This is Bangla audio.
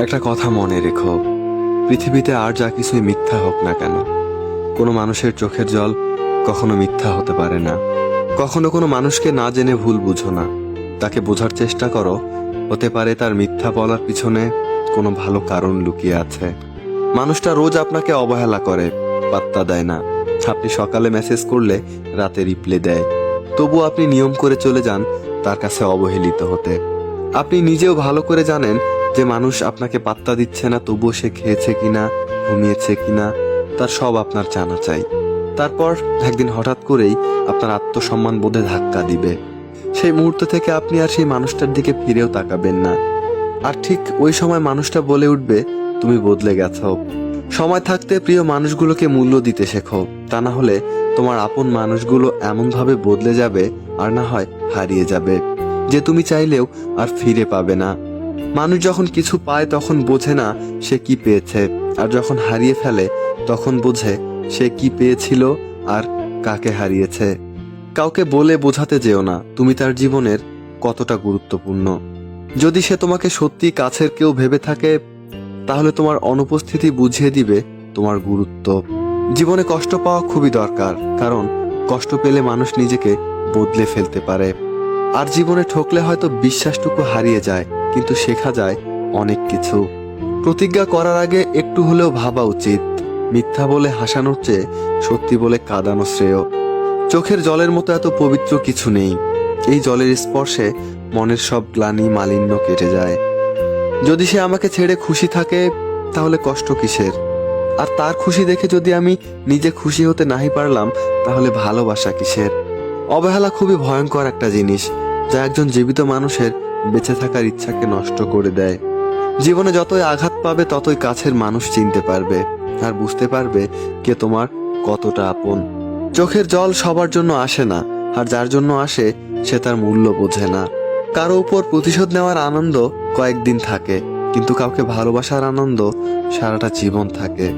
একটা কথা মনে রেখো, পৃথিবীতে আর যা কিছুই মিথ্যা হোক না কেন, কোনো মানুষের চোখের জল কখনো মিথ্যা হতে পারে না। কখনো কোনো মানুষকে না জেনে ভুল বুঝো না, তাকে বোঝার চেষ্টা করো। হতে পারে তার মিথ্যা বলার পিছনে কোনো ভালো কারণ লুকিয়ে আছে। মানুষটা রোজ আপনাকে অবহেলা করে, পাত্তা দেয় না। আপনি সকালে মেসেজ করলে রাতে রিপ্লে দেয়, তবু আপনি নিয়ম করে চলে যান তার কাছে অবহেলিত হতে। আপনি নিজেও ভালো করে জানেন যে মানুষ আপনাকে পাত্তা দিচ্ছে না, তবুও সে খেয়েছে কিনা, ঘুমিয়েছে কিনা, তার সব আপনার জানা চাই। তারপর একদিন হঠাৎ করেই আপনার আত্মসম্মান বোধে ধাক্কা দিবে। সেই মুহূর্ত থেকে আপনি আর সেই মানুষটার দিকে ফিরেও তাকাবেন না। আর ঠিক ওই সময় মানুষটা বলে উঠবে, তুমি বদলে গেছো। সময় থাকতে প্রিয় মানুষগুলোকে মূল্য দিতে শেখো, তা না হলে তোমার আপন মানুষগুলো এমনভাবে বদলে যাবে, আর না হয় হারিয়ে যাবে, যে তুমি চাইলেও আর ফিরে পাবে না। মানুষ যখন কিছু পায় তখন বোঝে না সে কি পেয়েছে, আর যখন হারিয়ে ফেলে তখন বোঝে সে কি পেয়েছিল আর কাকে হারিয়েছে। কাউকে বলে বোঝাতে যেও না তুমি তার জীবনের কতটা গুরুত্বপূর্ণ। যদি সে তোমাকে সত্যি কাছের কেউ ভেবে থাকে, তাহলে তোমার অনুপস্থিতি বুঝিয়ে দিবে তোমার গুরুত্ব। জীবনে কষ্ট পাওয়া খুবই দরকার, কারণ কষ্ট পেলে মানুষ নিজেকে বদলে ফেলতে পারে। আর জীবনে ঠকলে হয়তো বিশ্বাসটুকু হারিয়ে যায়, কিন্তু শেখা যায় অনেক কিছু। প্রতিজ্ঞা করার আগে একটু হলেও ভাবা উচিত। মিথ্যা বলে হাসানোর চেয়ে সত্যি বলে কাঁদানো শ্রেয়। চোখের জলের মতো এত পবিত্র কিছু নেই, এই জলের স্পর্শে মনের সব গ্লানি মালিন্য কেটে যায়। যদি সে আমাকে ছেড়ে খুশি থাকে, তাহলে কষ্ট কিসের? আর তার খুশি দেখে যদি আমি নিজে খুশি হতে নাহি পারলাম, তাহলে ভালোবাসা কিসের? অবহেলা খুবই ভয়ঙ্কর একটা জিনিস, যা একজন জীবিত মানুষের বেঁচে থাকার ইচ্ছাকে নষ্ট করে দেয়। জীবনে যতই আঘাত পাবে ততই কাছের মানুষ চিনতে পারবে, আর বুঝতে পারবে কে তোমার কতটা আপন। চোখের জল সবার জন্য আসে না, আর যার জন্য আসে সে তার মূল্য বোঝে না। কারো উপর প্রতিশোধ নেওয়ার আনন্দ কয়েকদিন থাকে, কিন্তু কাউকে ভালোবাসার আনন্দ সারাটা জীবন থাকে।